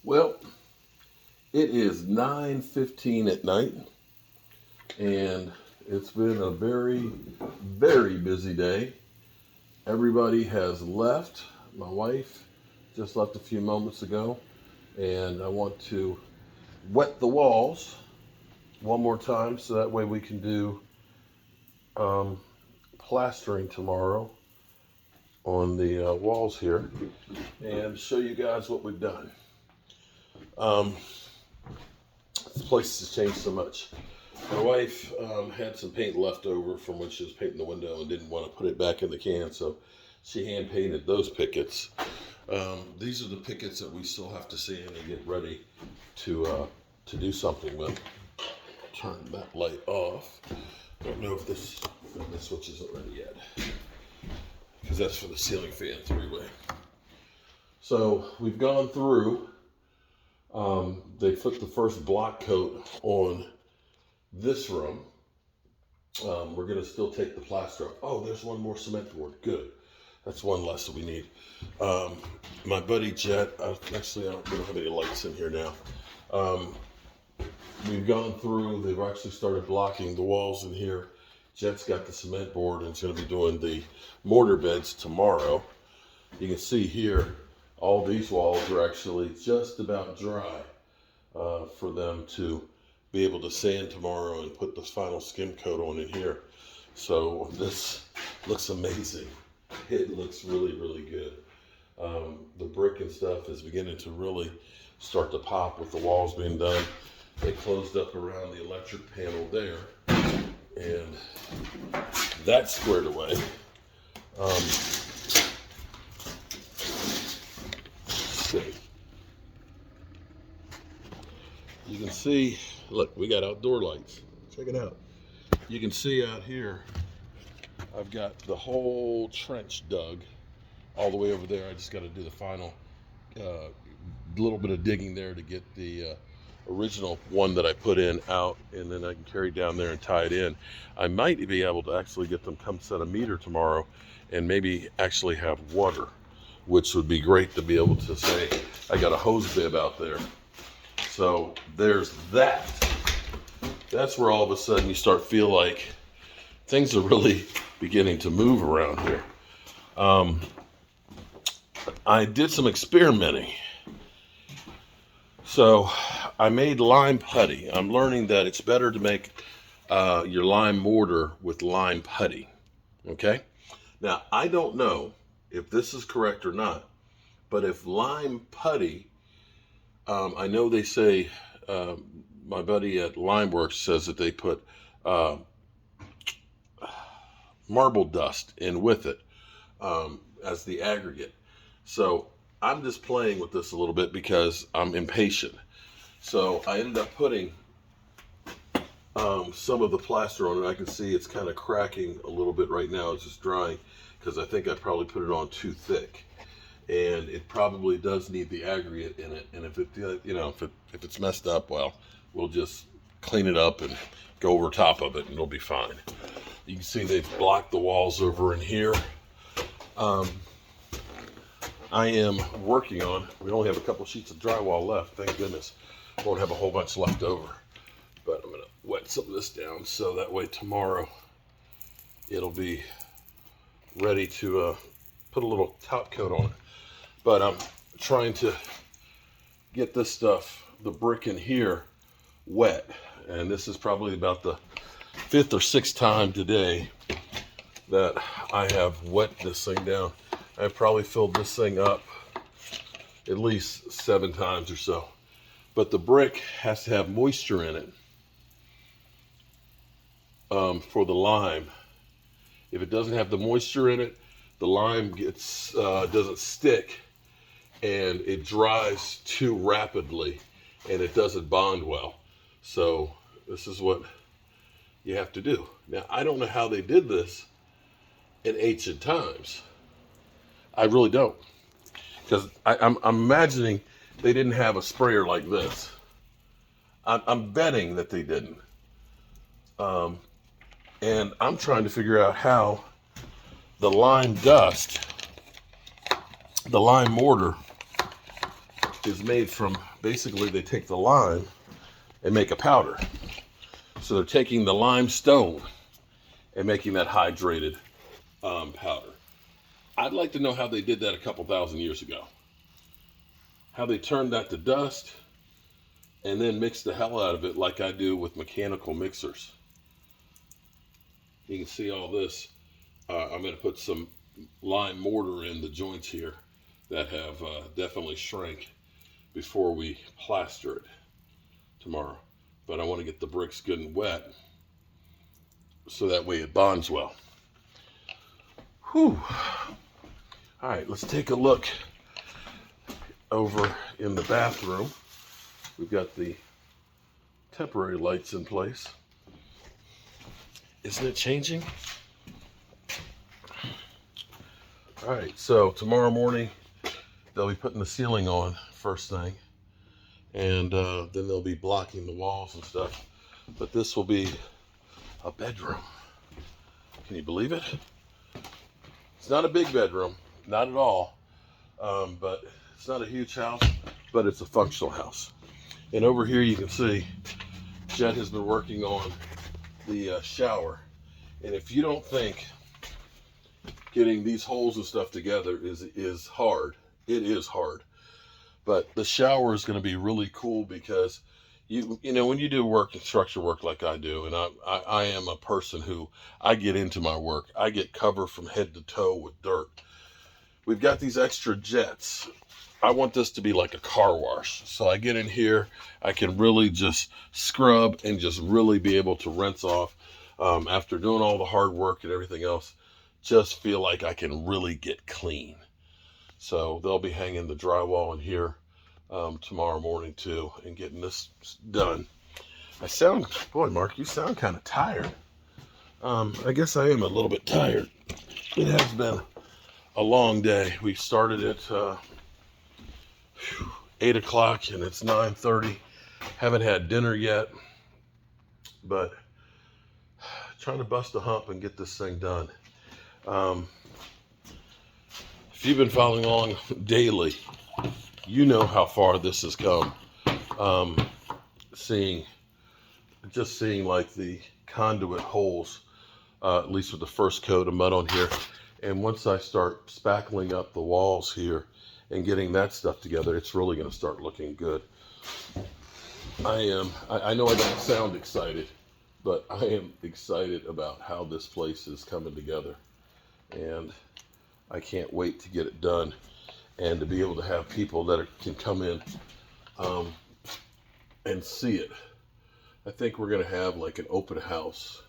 Well, it is 9:15 at night, and it's been a very, very busy day. Everybody has left. My wife just left a few moments ago, and I want to wet the walls one more time so that way we can do um, plastering tomorrow on the walls here and show you guys what we've done. Um, this place has changed so much. My wife had some paint left over from when she was painting the window and didn't want to put it back in the can, so she hand painted those pickets. These are the pickets that we still have to sand and get ready to do something with. Turn that light off. Don't know if this switch isn't ready yet, because that's for the ceiling fan three-way. So we've gone through. They put the first block coat on this room. We're going to still take the plaster off. Oh, there's one more cement board. Good. That's one less that we need. My buddy Jet, actually, I don't have any lights in here now. We've gone through, they've actually started blocking the walls in here. Jet's got the cement board and is going to be doing the mortar beds tomorrow. You can see here, all these walls are actually just about dry for them to be able to sand tomorrow and put this final skim coat on in here. So this looks amazing. It looks really, really good. The brick and stuff is beginning to really start to pop with the walls being done. They closed up around the electric panel there, and that's squared away. Let's see. You can see, look, we got outdoor lights. Check it out. You can see out here, I've got the whole trench dug all the way over there. I just got to do the final little bit of digging there to get the original one that I put in out, and then I can carry down there and tie it in. I might be able to actually get them come set a meter tomorrow and maybe actually have water, which would be great to be able to say, I got a hose bib out there. So there's that. That's where all of a sudden you start feel like things are really beginning to move around here. I did some experimenting. So I made lime putty. I'm learning that it's better to make your lime mortar with lime putty. Okay? Now, I don't know if this is correct or not, but if lime putty, I know they say, my buddy at Limeworks says that they put marble dust in with it as the aggregate. So I'm just playing with this a little bit because I'm impatient. So I ended up putting some of the plaster on it. I can see it's kind of cracking a little bit right now. It's just drying because I think I probably put it on too thick, and it probably does need the aggregate in it. And if it, if it's messed up, well, we'll just clean it up and go over top of it, and it'll be fine. You can see they've blocked the walls over in here. I am working on, we only have a couple sheets of drywall left, thank goodness. Won't have a whole bunch left over. But I'm gonna wet some of this down so that way tomorrow it'll be ready to put a little top coat on it. But I'm trying to get this stuff, the brick in here, wet. And this is probably about the 5th or 6th time today that I have wet this thing down. I've probably filled this thing up at least 7 times or so. But the brick has to have moisture in it for the lime. If it doesn't have the moisture in it, the lime gets doesn't stick, and it dries too rapidly, and it doesn't bond well. So this is what you have to do. Now, I don't know how they did this in ancient times. I really don't, because I'm imagining they didn't have a sprayer like this. I'm betting that they didn't. And I'm trying to figure out how the lime dust, the lime mortar, is made from, basically they take the lime and make a powder. So they're taking the limestone and making that hydrated powder. I'd like to know how they did that a couple thousand years ago. How they turned that to dust and then mixed the hell out of it like I do with mechanical mixers. You can see all this. I'm going to put some lime mortar in the joints here that have definitely shrank before we plaster it tomorrow. But I want to get the bricks good and wet so that way it bonds well. Whew. All right, let's take a look over in the bathroom. We've got the temporary lights in place. Isn't it changing? All right, so tomorrow morning they'll be putting the ceiling on first thing, and then they'll be blocking the walls and stuff. But this will be a bedroom. Can you believe it? It's not a big bedroom, not at all, but it's not a huge house, but it's a functional house. And over here you can see Jet has been working on the shower. And if you don't think getting these holes and stuff together is hard, it is hard. But the shower is going to be really cool because you know when you do work, construction work like I do, and I am a person who I get into my work. I get covered from head to toe with dirt. We've got these extra jets. I want this to be like a car wash. So I get in here, I can really just scrub and just really be able to rinse off after doing all the hard work and everything else. Just feel like I can really get clean. So they'll be hanging the drywall in here tomorrow morning too and getting this done. Boy, Mark, you sound kind of tired. I guess I am a little bit tired. It has been a long day. We started at 8 o'clock and it's 9:30. Haven't had dinner yet, but trying to bust a hump and get this thing done. If you've been following along daily, you know how far this has come. Seeing like the conduit holes, at least with the first coat of mud on here. And once I start spackling up the walls here and getting that stuff together, it's really going to start looking good. I know I don't sound excited, but I am excited about how this place is coming together. And I can't wait to get it done and to be able to have people that can come in and see it. I think we're going to have like an open house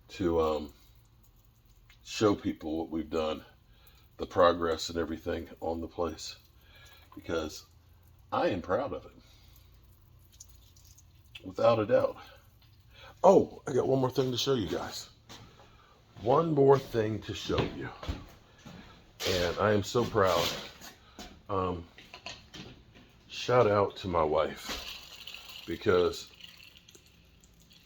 to show people what we've done, the progress and everything on the place, because I am proud of it, without a doubt. Oh, I got one more thing to show you guys. One more thing to show you. And I am so proud. Shout out to my wife, because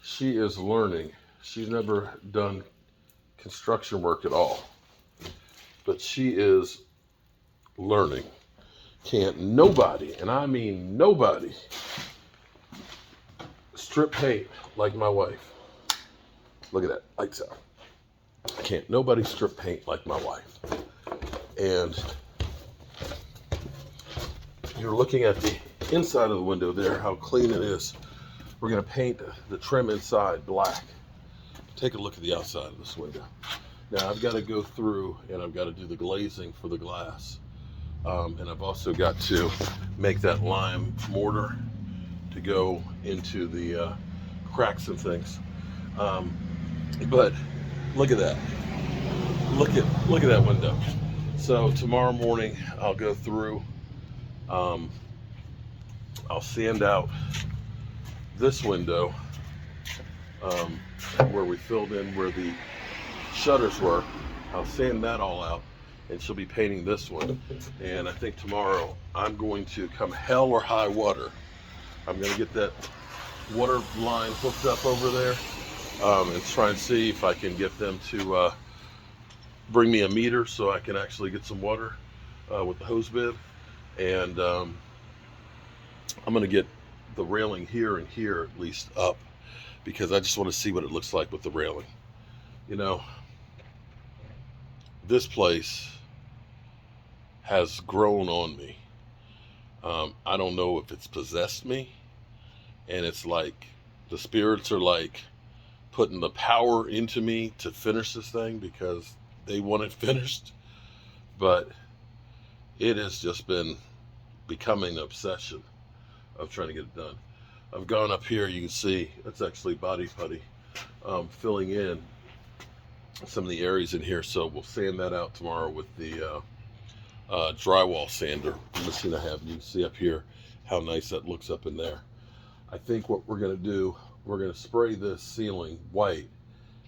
she is learning. She's never done construction work at all, but she is learning. Can't nobody, and I mean nobody, strip paint like my wife. Look at that, lights out. Can't nobody strip paint like my wife. And you're looking at the inside of the window there, how clean it is. We're going to paint the trim inside black. Take a look at the outside of this window. Now I've got to go through and I've got to do the glazing for the glass. And I've also got to make that lime mortar to go into the cracks and things. But look at that. Look at that window. So tomorrow morning I'll go through. I'll sand out this window where we filled in where the shutters were. I'll sand that all out, and she'll be painting this one. And I think tomorrow I'm going to, come hell or high water, I'm going to get that water line hooked up over there and try and see if I can get them to bring me a meter so I can actually get some water with the hose bib. And I'm going to get the railing here and here at least up because I just want to see what it looks like with the railing. You know, this place has grown on me. I don't know if it's possessed me, and it's like the spirits are like putting the power into me to finish this thing because they want it finished. But it has just been becoming an obsession of trying to get it done. I've gone up here, you can see that's actually body putty, filling in some of the areas in here. So we'll sand that out tomorrow with the drywall sander. The machine I have. You can see up here how nice that looks up in there. I think what we're going to do, we're going to spray this ceiling white,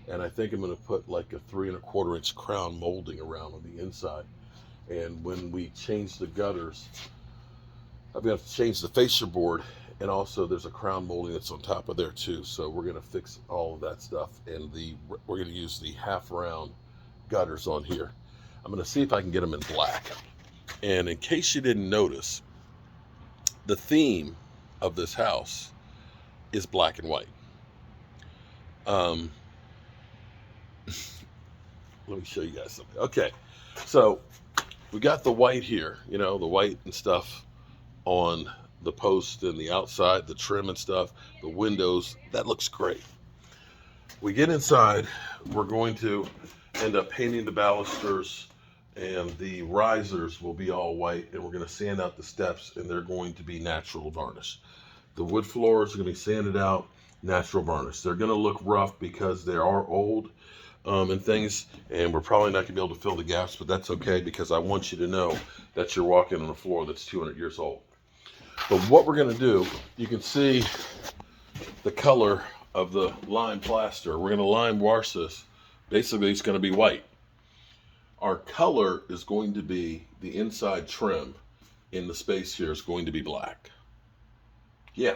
and I think I'm going to put like a 3 1/4 inch crown molding around on the inside. And when we change the gutters, I've got to change the fascia board, and also there's a crown molding that's on top of there too. So we're going to fix all of that stuff, and we're going to use the half round gutters on here. I'm going to see if I can get them in black. And in case you didn't notice, the theme of this house is black and white. Let me show you guys something. Okay, so we got the white here, you know, the white and stuff on the post and the outside, the trim and stuff, the windows, that looks great. We get inside, we're going to end up painting the balusters, and the risers will be all white, and we're going to sand out the steps, and they're going to be natural varnish. The wood floors are going to be sanded out, natural varnish. They're going to look rough because they are old and things, and we're probably not going to be able to fill the gaps, but that's okay because I want you to know that you're walking on a floor that's 200 years old. But what we're going to do, you can see the color of the lime plaster. We're going to lime wash this. Basically, it's going to be white. Our color is going to be the inside trim in the space here is going to be black. Yeah.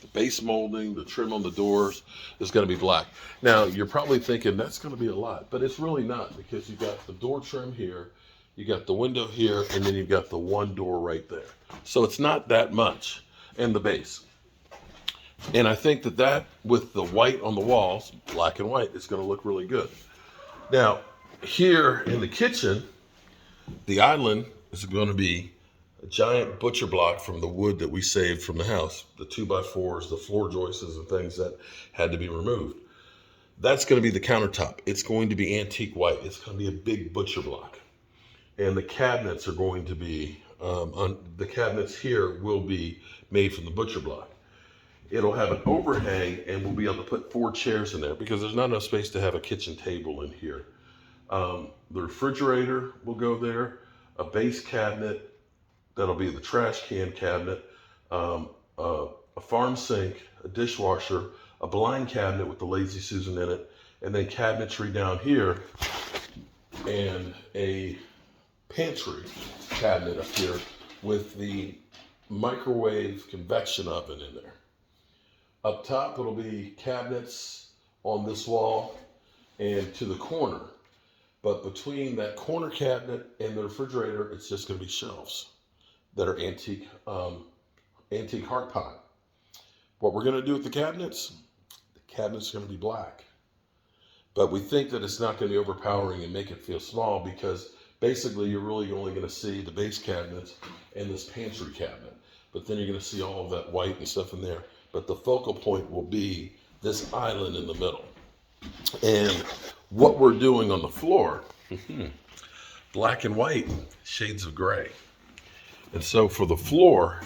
The base molding, the trim on the doors is going to be black. Now, you're probably thinking that's going to be a lot, but it's really not because you've got the door trim here, you got the window here, and then you've got the one door right there. So it's not that much, and the base. And I think that with the white on the walls, black and white, is going to look really good. Now, here in the kitchen, the island is going to be a giant butcher block from the wood that we saved from the house, the 2x4s, the floor joists and things that had to be removed. That's going to be the countertop. It's going to be antique white. It's going to be a big butcher block. And the cabinets are going to be, the cabinets here will be made from the butcher block. It'll have an overhang, and we'll be able to put 4 chairs in there because there's not enough space to have a kitchen table in here. The refrigerator will go there, a base cabinet, that'll be the trash can cabinet, a farm sink, a dishwasher, a blind cabinet with the Lazy Susan in it, and then cabinetry down here, and a pantry cabinet up here with the microwave convection oven in there. Up top, it'll be cabinets on this wall and to the corner. But between that corner cabinet and the refrigerator, it's just going to be shelves that are antique heart pot. What we're going to do with the cabinets are going to be black. But we think that it's not going to be overpowering and make it feel small because basically you're really only going to see the base cabinets and this pantry cabinet. But then you're going to see all of that white and stuff in there. But the focal point will be this island in the middle. And what we're doing on the floor, black and white, shades of gray. And so for the floor,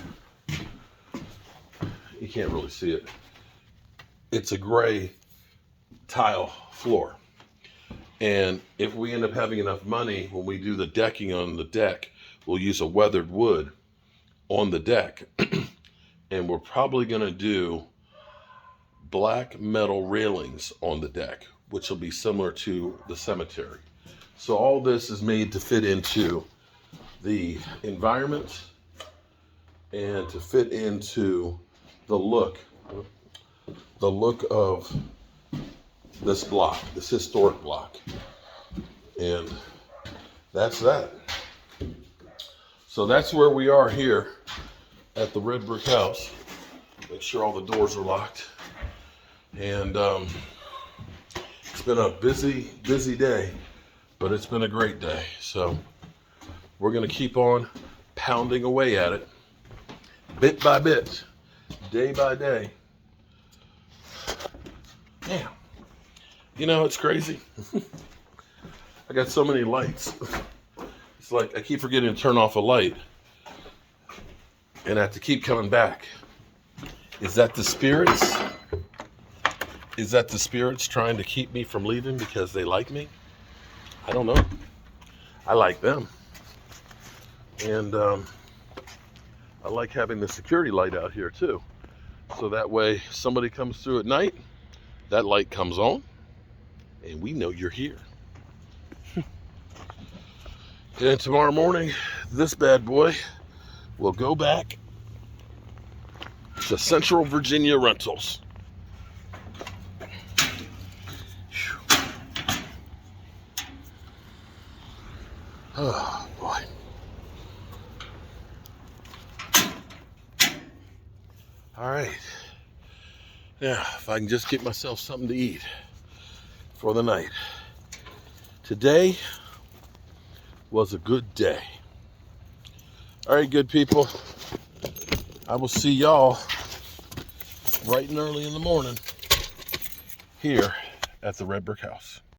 you can't really see it. It's a gray tile floor. And if we end up having enough money, when we do the decking on the deck, we'll use a weathered wood on the deck. And we're probably going to do black metal railings on the deck, which will be similar to the cemetery. So all this is made to fit into the environment and to fit into the look of this block, this historic block. And that's that. So that's where we are here at the red brick house. Make sure all the doors are locked. And it's been a busy day, but it's been a great day. So we're going to keep on pounding away at it, bit by bit, day by day. Yeah. You know, it's crazy. I got so many lights. It's like I keep forgetting to turn off a light, and I have to keep coming back. Is that the spirits? Is that the spirits trying to keep me from leaving because they like me? I don't know. I like them. And I like having the security light out here too. So that way somebody comes through at night, that light comes on, and we know you're here. And tomorrow morning, this bad boy will go back to Central Virginia Rentals. Oh boy. All right. Now, if I can just get myself something to eat for the night. Today was a good day. All right, good people. I will see y'all bright and early in the morning here at the Red Brick House.